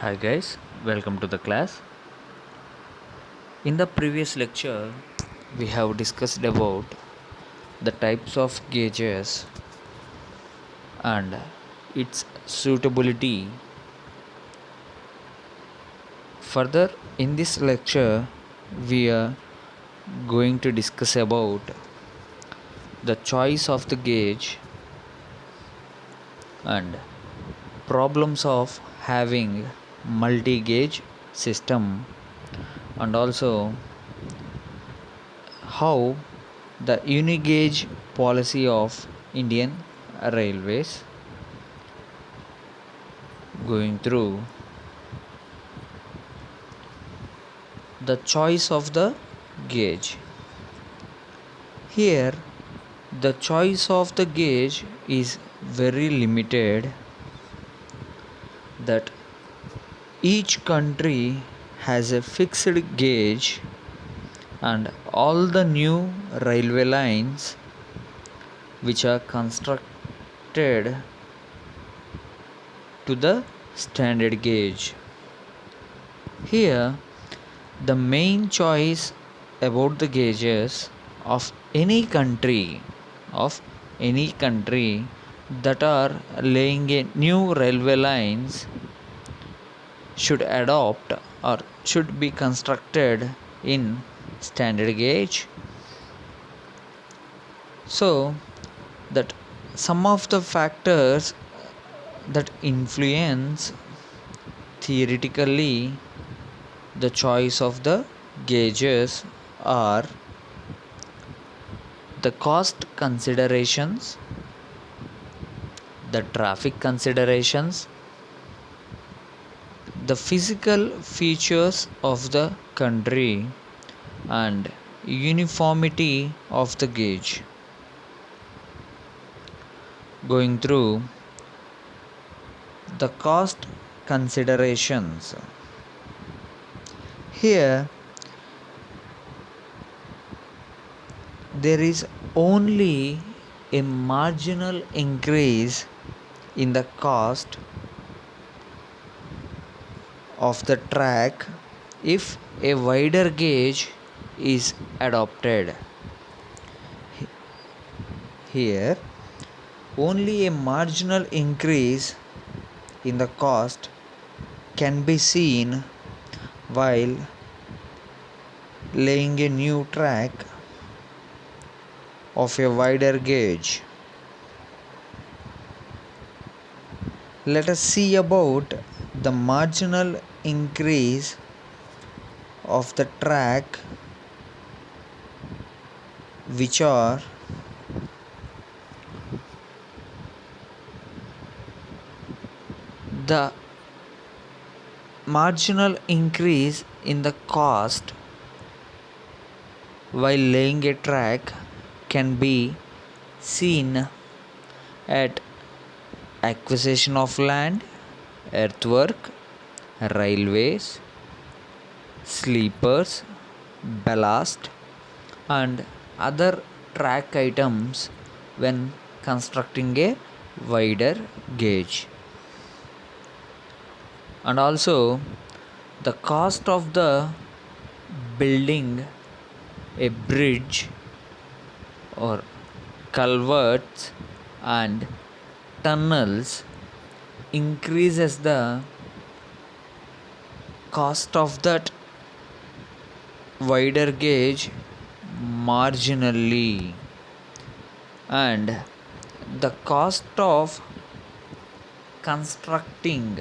Hi guys, welcome to the class. In the previous lecture, we have discussed about the types of gauges and its suitability. Further, in this lecture, we are going to discuss about the choice of the gauge and problems of having multi-gauge system, and also how the unigauge policy of Indian Railways going through the choice of the gauge. Here, the choice of the gauge is very limited, that each country has a fixed gauge, and all the new railway lines which are constructed to the standard gauge. Here, the main choice about the gauges of any country that are laying a new railway lines should adopt or should be constructed in standard gauge, so that some of the factors that influence theoretically the choice of the gauges are the cost considerations, the traffic considerations, the physical features of the country, and uniformity of the gauge. Going through the cost considerations. Here, there is only a marginal increase in the cost of the track if a wider gauge is adopted. Here, only a marginal increase in the cost can be seen while laying a new track of a wider gauge. Let us see about the marginal increase of the track, which are the marginal increase in the cost while laying a track can be seen at acquisition of land, earthwork, railways, sleepers, ballast, and other track items when constructing a wider gauge. And also, the cost of the building a bridge or culverts and tunnels increases the cost of that wider gauge marginally, and the cost of constructing,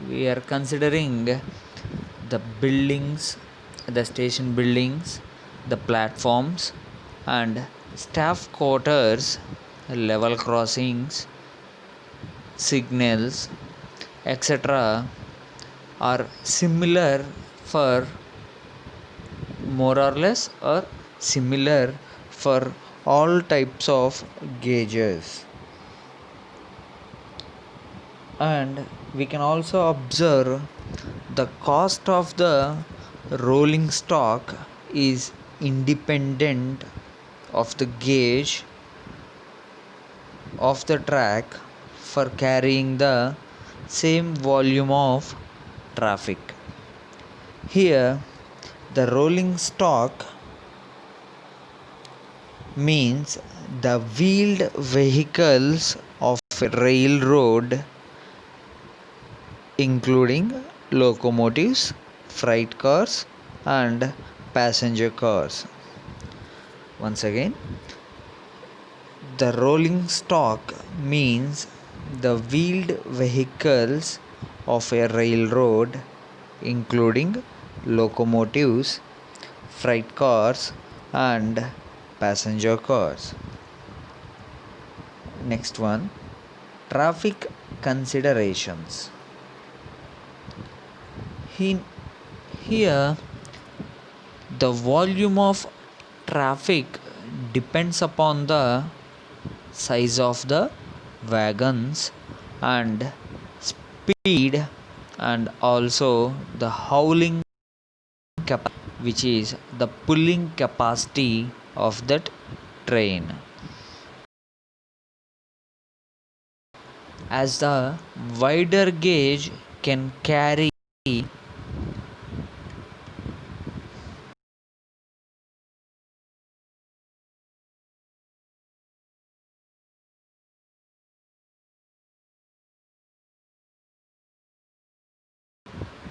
we are considering the buildings, the station buildings, the platforms, and staff quarters, level crossings, signals, etc., are similar for more or less or similar for all types of gauges. And we can also observe the cost of the rolling stock is independent of the gauge of the track for carrying the same volume of traffic. Here, the rolling stock means the wheeled vehicles of a railroad, including locomotives, freight cars, and passenger cars. Once again, the rolling stock means the wheeled vehicles of a railroad, including locomotives, freight cars, and passenger cars. Next one, traffic considerations. Here, the volume of traffic depends upon the size of the wagons and speed, and also the hauling capacity, which is the pulling capacity of that train. As the wider gauge can carry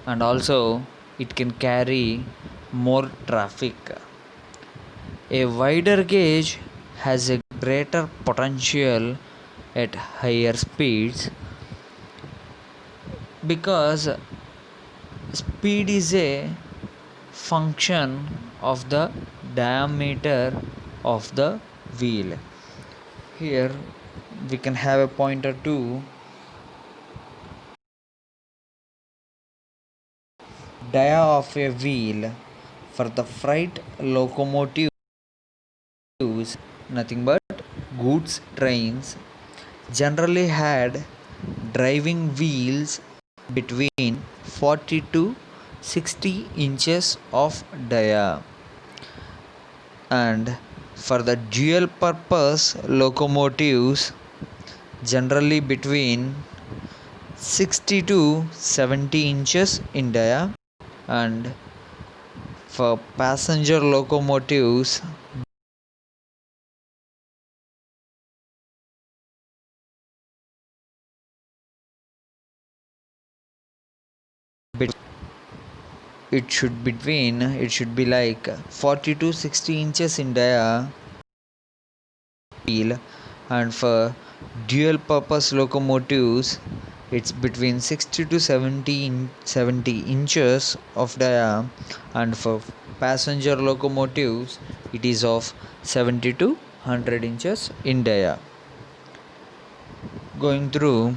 and also it can carry more traffic. A wider gauge has a greater potential at higher speeds because speed is a function of the diameter of the wheel. Here we can have a pointer to dia of a wheel for the freight locomotives, nothing but goods trains, generally had driving wheels between 40 to 60 inches of dia, and for the dual purpose locomotives generally between 60 to 70 inches in dia, and for passenger locomotives it should be like 40 to 60 inches in dia wheel, and for dual purpose locomotives it's between 60 to 70 inches of dia, and for passenger locomotives it is of 70 to 100 inches in dia. Going through,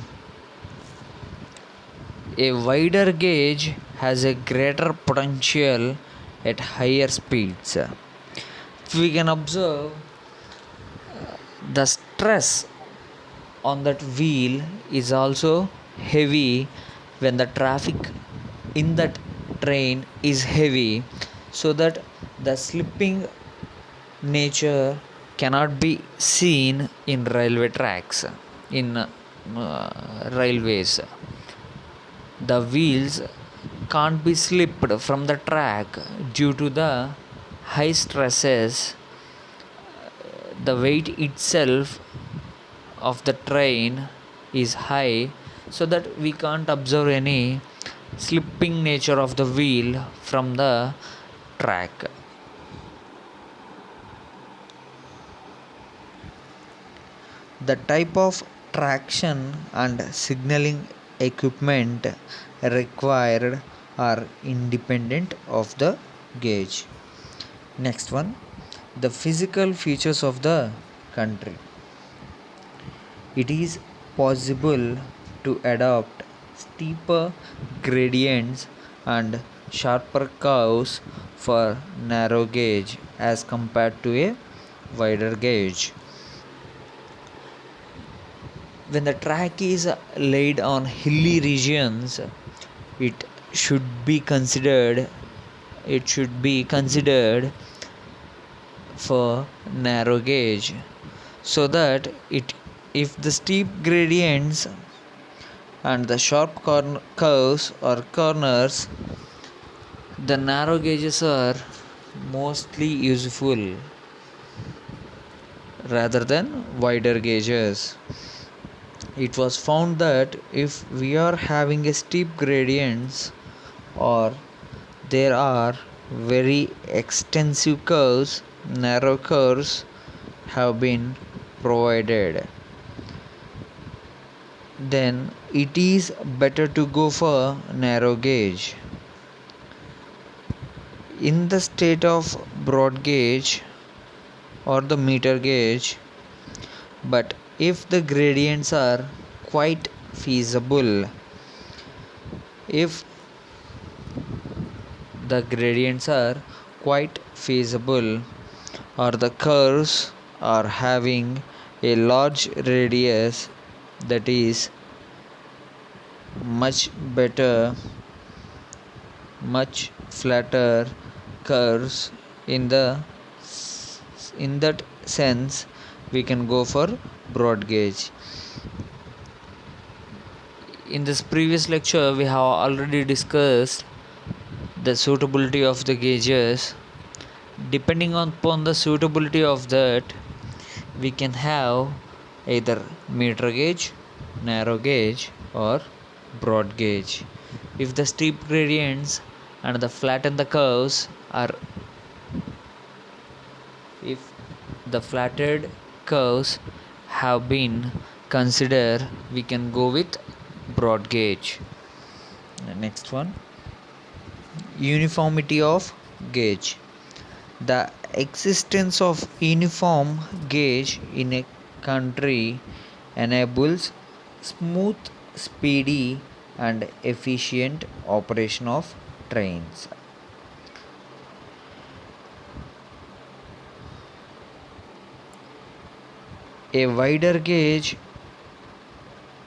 a wider gauge has a greater potential at higher speeds. We can observe the stress on that wheel is also heavy when the traffic in that train is heavy, so that the slipping nature cannot be seen in railway tracks, in railways. The wheels can't be slipped from the track due to the high stresses. The weight itself of the train is high, so that we can't observe any slipping nature of the wheel from the track. The type of traction and signaling equipment required are independent of the gauge. Next one, the physical features of the country. It is possible to adopt steeper gradients and sharper curves for narrow gauge as compared to a wider gauge. When the track is laid on hilly regions, it should be considered for narrow gauge, so that if the steep gradients and the sharp curves or corners, the narrow gauges are mostly useful rather than wider gauges. It was found that if we are having a steep gradients or there are very extensive curves, narrow curves have been provided, then it is better to go for narrow gauge. In the state of broad gauge or the meter gauge, but if the gradients are quite feasible, if the gradients are quite feasible or the curves are having a large radius, that is much better, much flatter curves, in that sense we can go for broad gauge. In this previous lecture we have already discussed the suitability of the gauges. Depending upon the suitability of that, we can have either meter gauge, narrow gauge or broad gauge. If the steep gradients and the flatten the curves are, if the flattened curves have been considered, we can go with broad gauge. The next one, uniformity of gauge. The existence of uniform gauge in a country enables smooth, speedy and efficient operation of trains. A wider gauge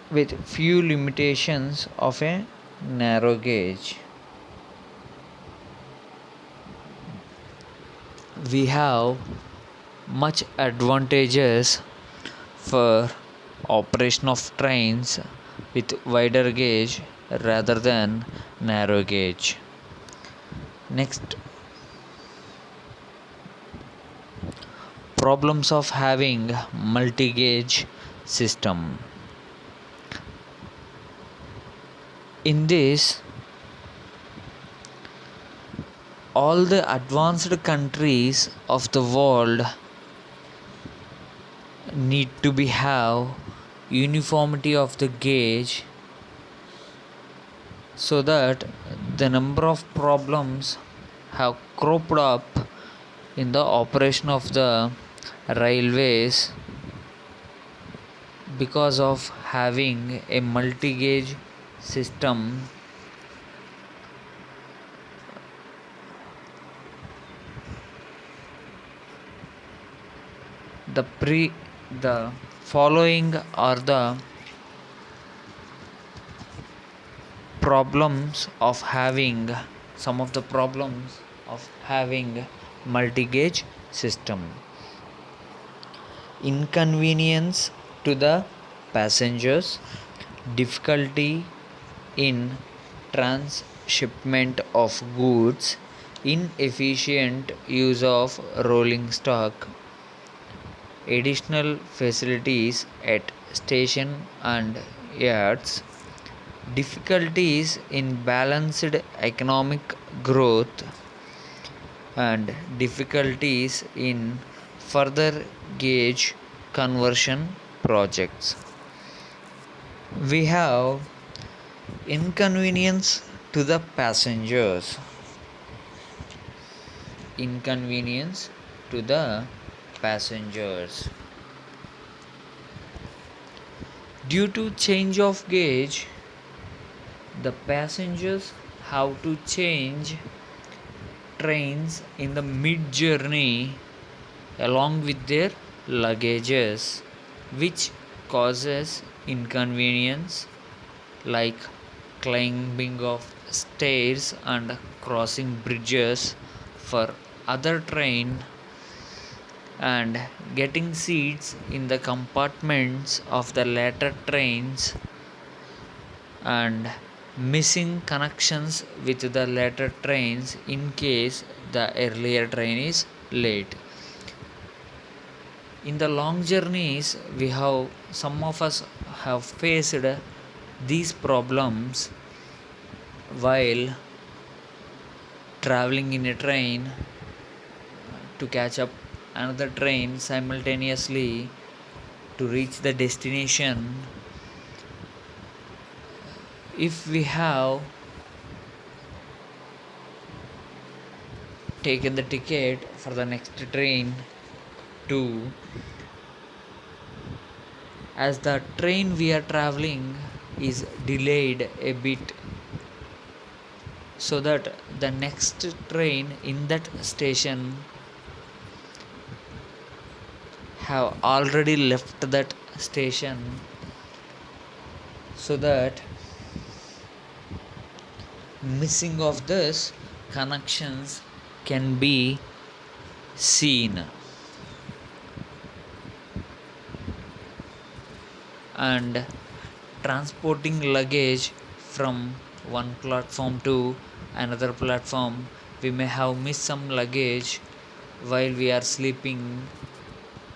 with few limitations of a narrow gauge. We have much advantages for operation of trains with wider gauge rather than narrow gauge. Next, problems of having multi-gauge system. In this, all the advanced countries of the world need to be have uniformity of the gauge, so that the number of problems have cropped up in the operation of the railways because of having a multi-gauge system. The following are the problems of having, some of the problems of having multi-gauge system. Inconvenience to the passengers, difficulty in transshipment of goods, inefficient use of rolling stock, additional facilities at station and yards, difficulties in balanced economic growth, and difficulties in further gauge conversion projects. We have inconvenience to the passengers. Inconvenience to the passengers. Due to change of gauge, the passengers have to change trains in the mid journey along with their luggages, which causes inconvenience like climbing of stairs and crossing bridges for other train, and getting seats in the compartments of the later trains and missing connections with the later trains in case the earlier train is late. In the long journeys, we have some of us have faced these problems while traveling in a train to catch up another train simultaneously to reach the destination. If we have taken the ticket for the next train to, as the train we are traveling is delayed a bit, so that the next train in that station have already left that station, so that missing of this connections can be seen. And transporting luggage from one platform to another platform, we may have missed some luggage while we are sleeping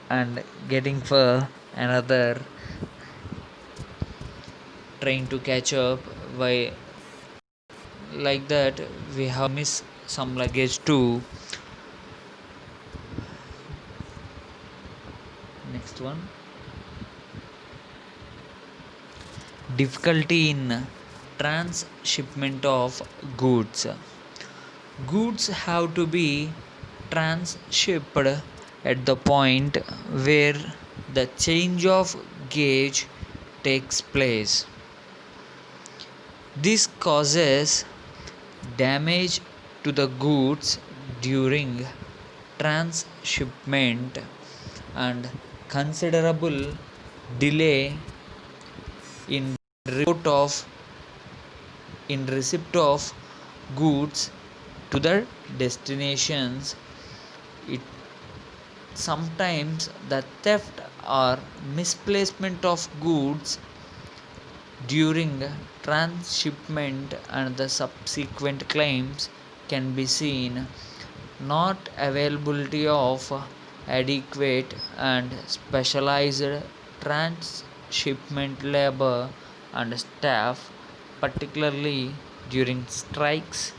and getting for another train to catch up. Why, like that we have missed some luggage too. Next one, difficulty in transshipment of goods. Goods have to be transshipped at the point where the change of gauge takes place. This causes damage to the goods during transshipment and considerable delay in receipt of goods to the destinations. It sometimes the theft or misplacement of goods during transshipment and the subsequent claims can be seen. Not availability of adequate and specialized transshipment labor and staff, particularly during strikes,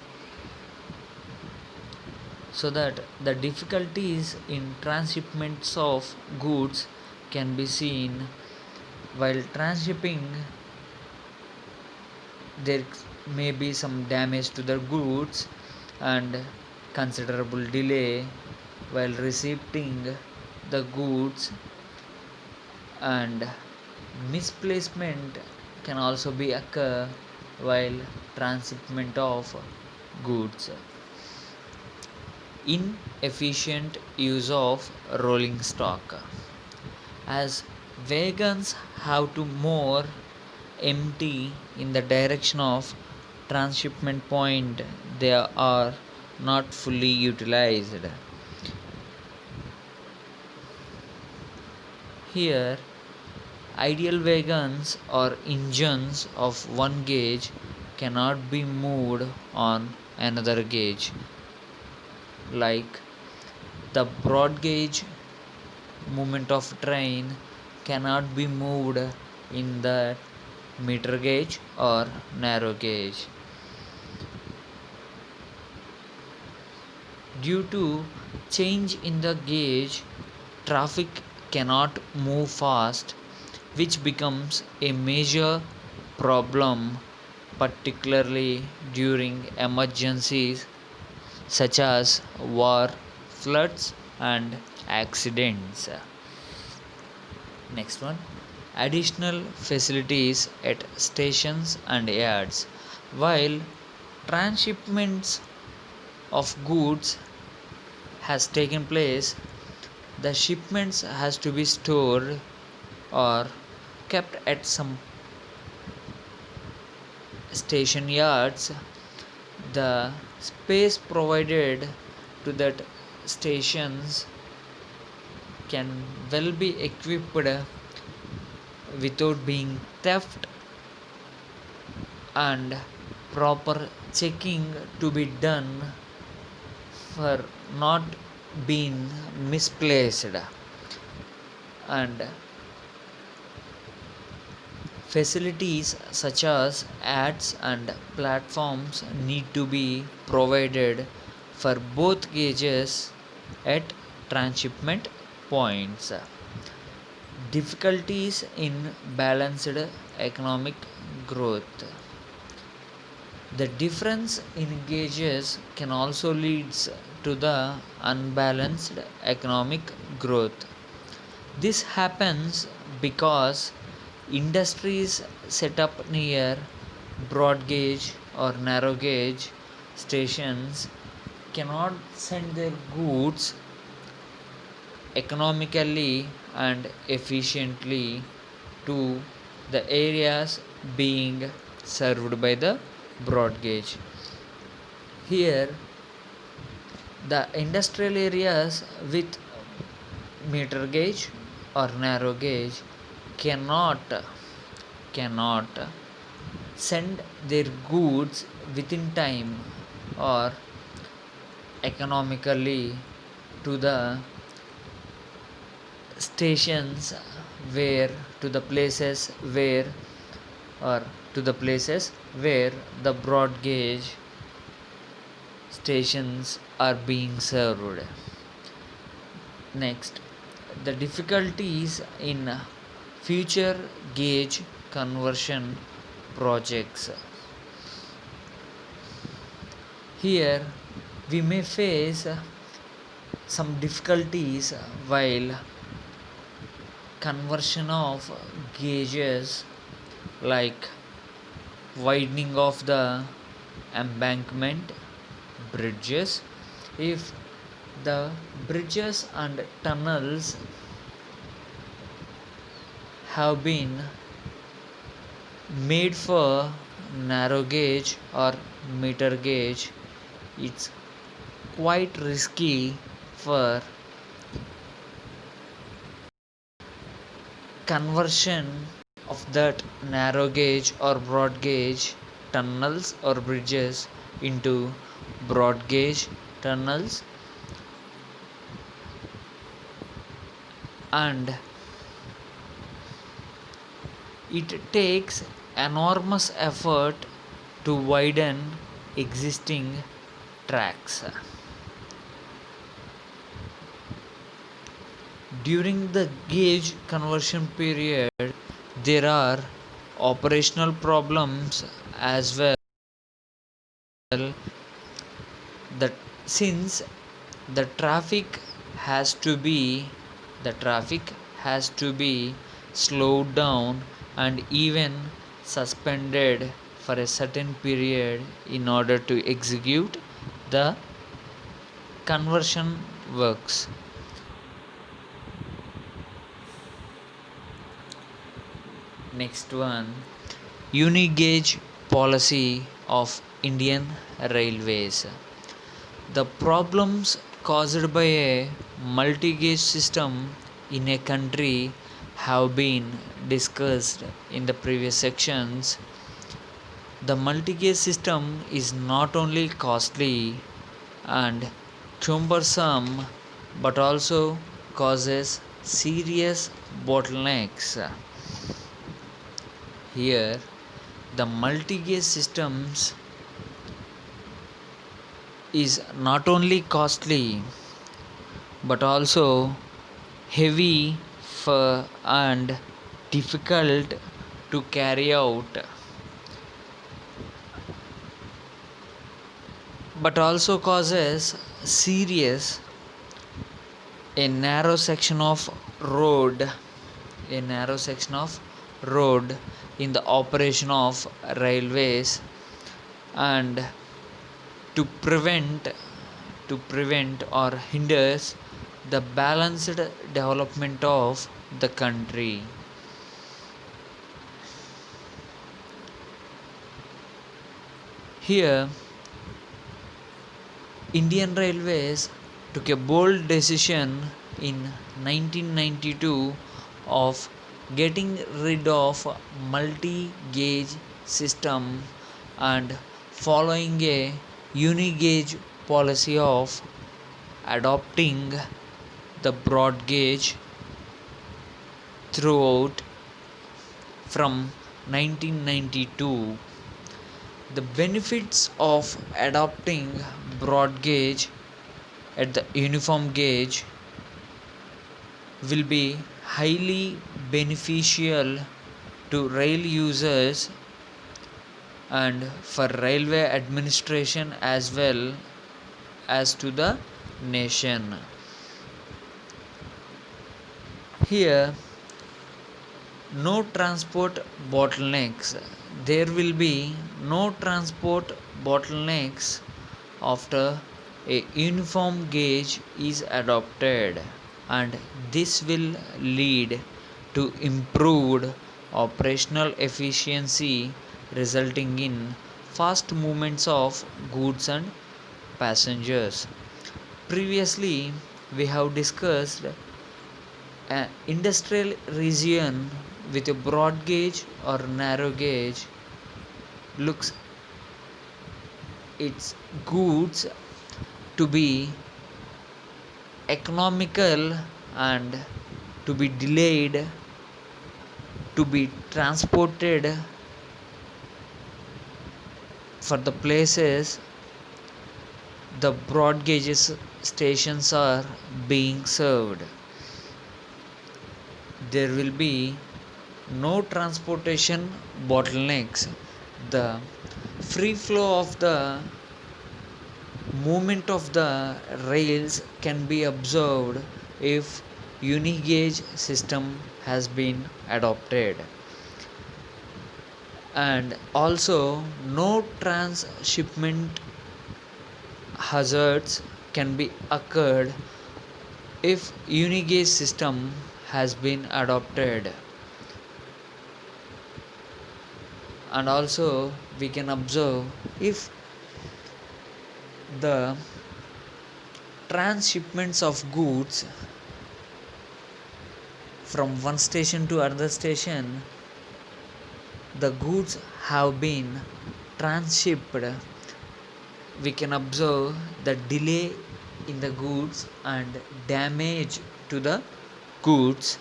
so that the difficulties in transshipments of goods can be seen. While transshipping, there may be some damage to the goods and considerable delay while receiving the goods, and misplacement can also be occur while transshipment of goods. Inefficient use of rolling stock, as wagons have to more empty in the direction of transshipment point, they are not fully utilized. Here, ideal wagons or engines of one gauge cannot be moved on another gauge, like the broad gauge movement of train cannot be moved in the meter gauge or narrow gauge. Due to change in the gauge, traffic cannot move fast, which becomes a major problem, particularly during emergencies such as war, floods, and accidents. Next one, additional facilities at stations and yards. While transshipments of goods has taken place, the shipments has to be stored or kept at some station yards. The space provided to that stations can well be equipped without being theft and proper checking to be done for not being misplaced, and facilities such as ads and platforms need to be provided for both gauges at transshipment points. Difficulties in balanced economic growth. The difference in gauges can also lead to the unbalanced economic growth. This happens because industries set up near broad gauge or narrow gauge stations cannot send their goods economically and efficiently to the areas being served by the broad gauge. Here, the industrial areas with meter gauge or narrow gauge cannot send their goods within time or economically to the stations where to the places where or to the places where the broad gauge stations are being served. Next, the difficulties in future gauge conversion projects. Here, we may face some difficulties while conversion of gauges, like widening of the embankment bridges. If the bridges and tunnels have been made for narrow gauge or meter gauge, it's quite risky for conversion of that narrow gauge or broad gauge tunnels or bridges into broad gauge tunnels, and it takes enormous effort to widen existing tracks. During the gauge conversion period, there are operational problems as well, that since the traffic has to be the traffic has to be slowed down and even suspended for a certain period in order to execute the conversion works. Next one, unigauge policy of Indian Railways. The problems caused by a multi-gauge system in a country have been discussed in the previous sections. The multi-gauge system is not only costly and cumbersome but also causes serious bottlenecks. Here, the multi-gauge systems is not only costly but also heavy for and difficult to carry out, but also causes serious a narrow section of road a narrow section of road in the operation of railways, and to prevent or hinders the balanced development of the country. Here, Indian Railways took a bold decision in 1992 of getting rid of multi-gauge system and following a uni-gauge policy of adopting the broad gauge throughout from 1992. The benefits of adopting broad gauge at the uniform gauge will be highly beneficial to rail users and for railway administration as well as to the nation. Here, no transport bottlenecks. There will be no transport bottlenecks after a uniform gauge is adopted, and this will lead to improved operational efficiency, resulting in fast movements of goods and passengers. Previously, we have discussed an industrial region with a broad gauge or narrow gauge looks its goods to be economical and to be delayed to be transported for the places the broad gauges stations are being served. There will be no transportation bottlenecks. The free flow of the movement of the rails can be observed if uni-gauge system has been adopted, and also no transshipment hazards can be occurred if uni-gauge system has been adopted. And also we can observe if the transshipments of goods from one station to another station, the goods have been transshipped, we can observe the delay in the goods and damage to the goods.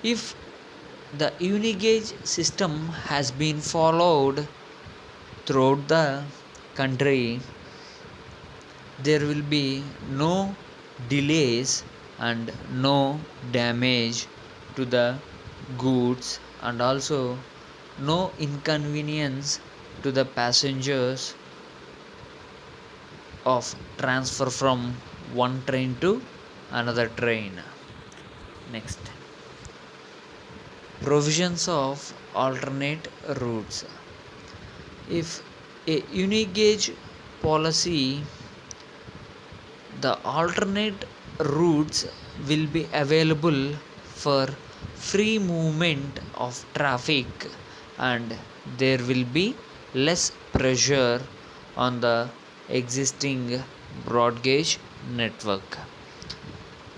If the uni-gauge system has been followed throughout the country, there will be no delays and no damage to the goods, and also no inconvenience to the passengers of transfer from one train to another train. Next, provisions of alternate routes. If a uni-gauge policy, the alternate routes will be available for free movement of traffic, and there will be less pressure on the existing broad gauge network.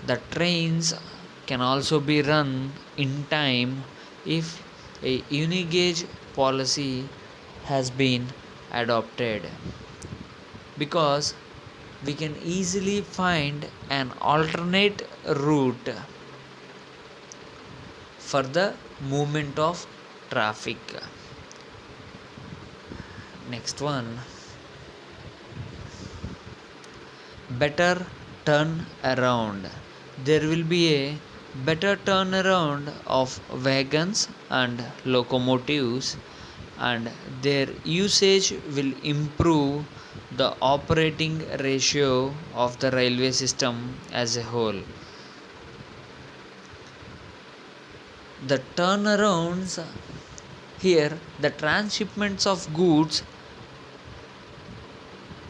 The trains can also be run in time if a uni-gauge policy has been adopted, because we can easily find an alternate route for the movement of traffic. Next one, better turn around. There will be a better turnaround of wagons and locomotives, and their usage will improve the operating ratio of the railway system as a whole. The turnarounds here, the transshipments of goods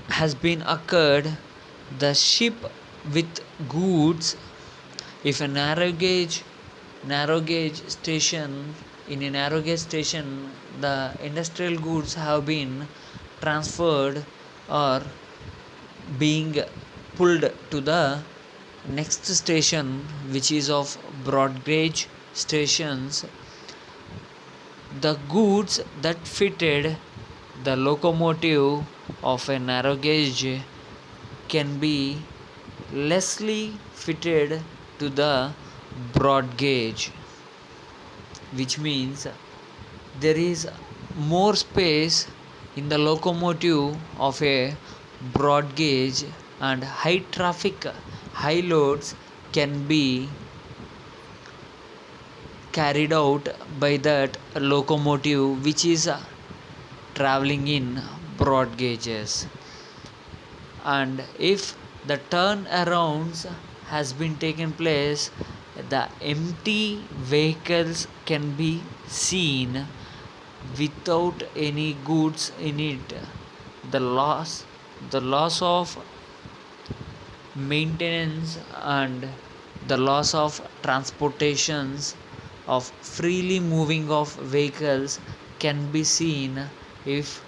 has been occurred. The ship with goods, if a narrow gauge station, in a narrow gauge station the industrial goods have been transferred or being pulled to the next station, which is of broad gauge stations, the goods that fitted the locomotive of a narrow gauge can be lessly fitted to the broad gauge, which means there is more space in the locomotive of a broad gauge, and high traffic, high loads can be carried out by that locomotive which is traveling in broad gauges. And if the turnarounds has been taken place, the empty vehicles can be seen without any goods in it. The loss of maintenance and the loss of transportations of freely moving of vehicles can be seen if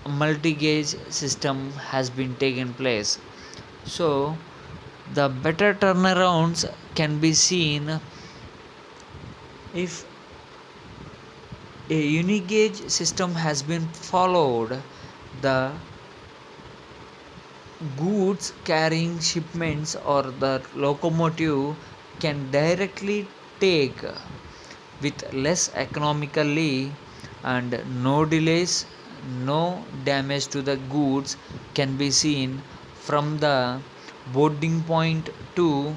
a multi-gauge system has been taken place. So the better turnarounds can be seen if a unigauge system has been followed. The goods carrying shipments or the locomotive can directly take with less economically, and no delays, no damage to the goods can be seen from the boarding point to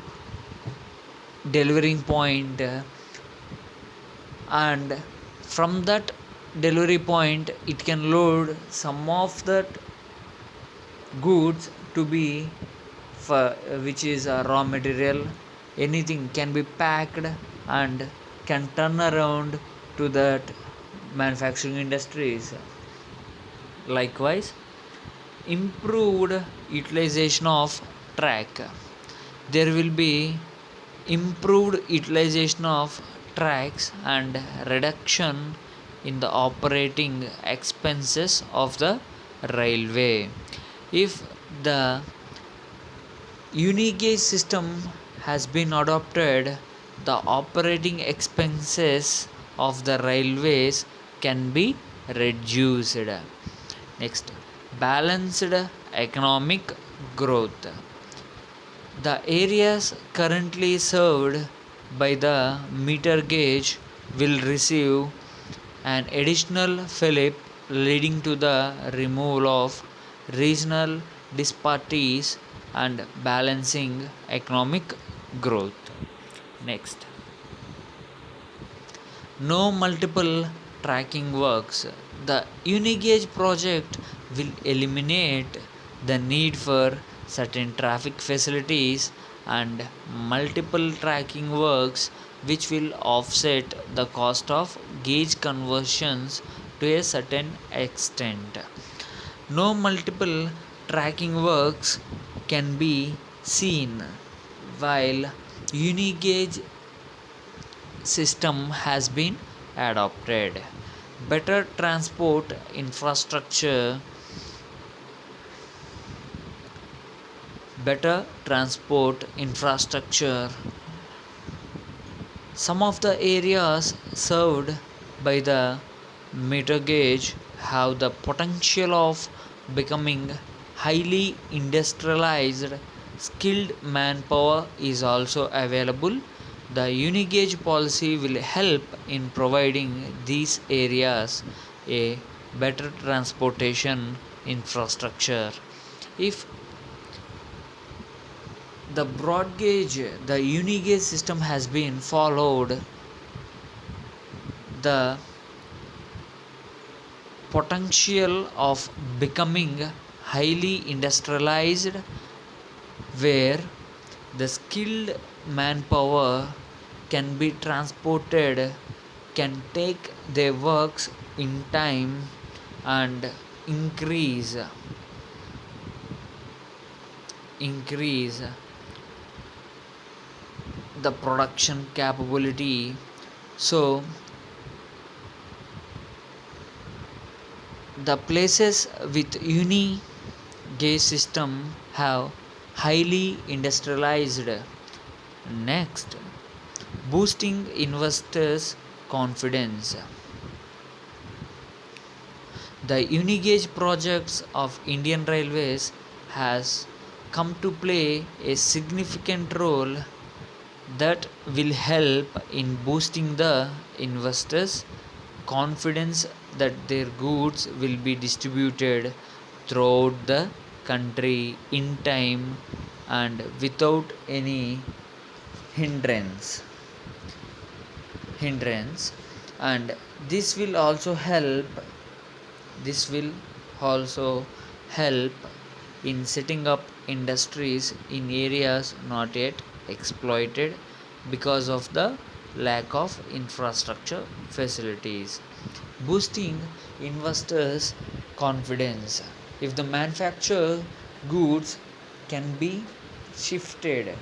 delivering point, and from that delivery point it can load some of that goods to be for which is a raw material. Anything can be packed and can turn around to that manufacturing industries. Likewise, improved utilization of track. There will be improved utilization of tracks and reduction in the operating expenses of the railway. If the unigauge system has been adopted, the operating expenses of the railways can be reduced. Next, balanced economic growth. The areas currently served by the meter gauge will receive an additional fillip, leading to the removal of regional disparities and balancing economic growth. Next, no multiple tracking works. The unigauge project will eliminate the need for certain traffic facilities and multiple tracking works, which will offset the cost of gauge conversions to a certain extent. No multiple tracking works can be seen while unigauge system has been adopted. Better transport infrastructure. Some of the areas served by the meter gauge have the potential of becoming highly industrialized. Skilled manpower is also available. The unigauge policy will help in providing these areas a better transportation infrastructure. If the broad gauge, the unigauge system has been followed, the potential of becoming highly industrialized, where the skilled manpower can be transported, can take their works in time, and increase the production capability. So the places with uni gauge system have highly industrialized. Next, boosting investors confidence. The Unigauge projects of Indian Railways has come to play a significant role that will help in boosting the investors' confidence that their goods will be distributed throughout the country in time and without any hindrance hindrance and this will also help this will also help in setting up industries in areas not yet exploited because of the lack of infrastructure facilities. Boosting investors' confidence. If the manufactured goods can be shifted,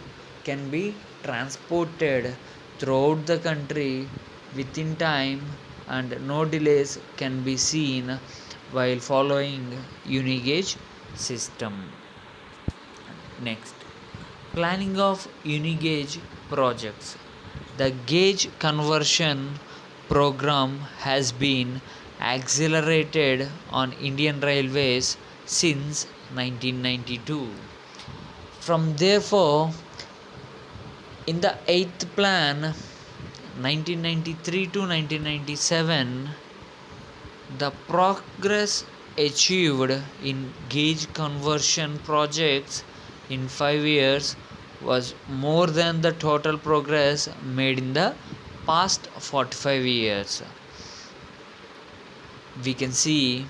can be transported throughout the country within time and no delays can be seen while following unigauge system. Next, planning of unigauge projects. The gauge conversion program has been accelerated on Indian Railways since 1992. From therefore, in the 8th plan 1993 to 1997, the progress achieved in gauge conversion projects in 5 years was more than the total progress made in the past 45 years. We can see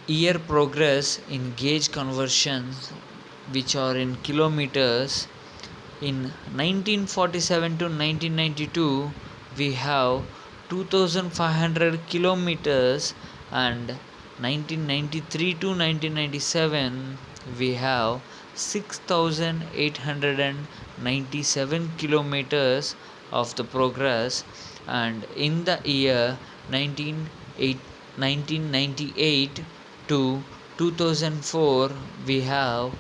year progress in gauge conversions which are in kilometers. In 1947 to 1992 we have 2500 kilometers and 1993 to 1997 we have 6897 kilometers of the progress, and in the year 1998 to 2004 we have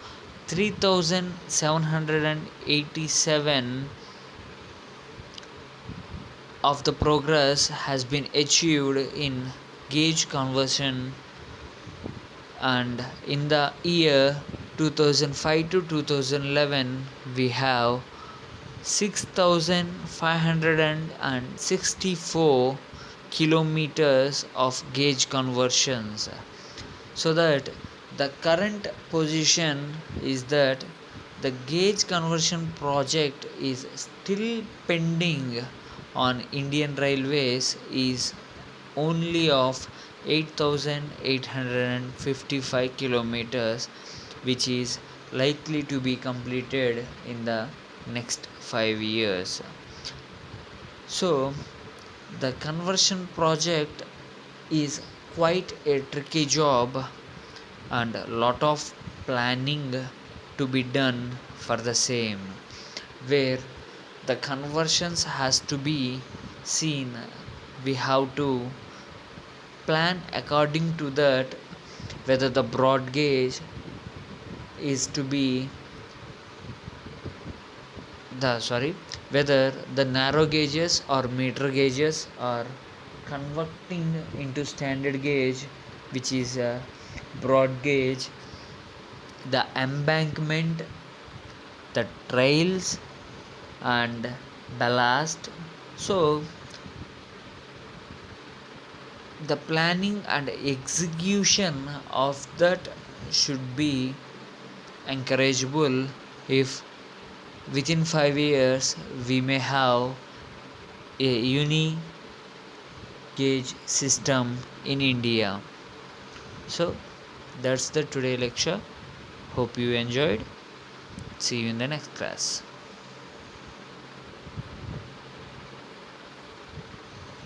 3787 of the progress has been achieved in gauge conversion, and in the year 2005 to 2011 we have 6564 kilometers of gauge conversions. So that the current position is that the gauge conversion project is still pending on Indian Railways is only of 8855 kilometers, which is likely to be completed in the next 5 years. So the conversion project is quite a tricky job and a lot of planning to be done for the same, where the conversions has to be seen. We have to plan according to that whether the broad gauge is to be whether the narrow gauges or meter gauges are converting into standard gauge, which is a broad gauge, the embankment, the trails and ballast. So the planning and execution of that should be encourageable if within 5 years we may have a uni gauge system in India. So that's the today lecture. Hope you enjoyed. See you in the next class.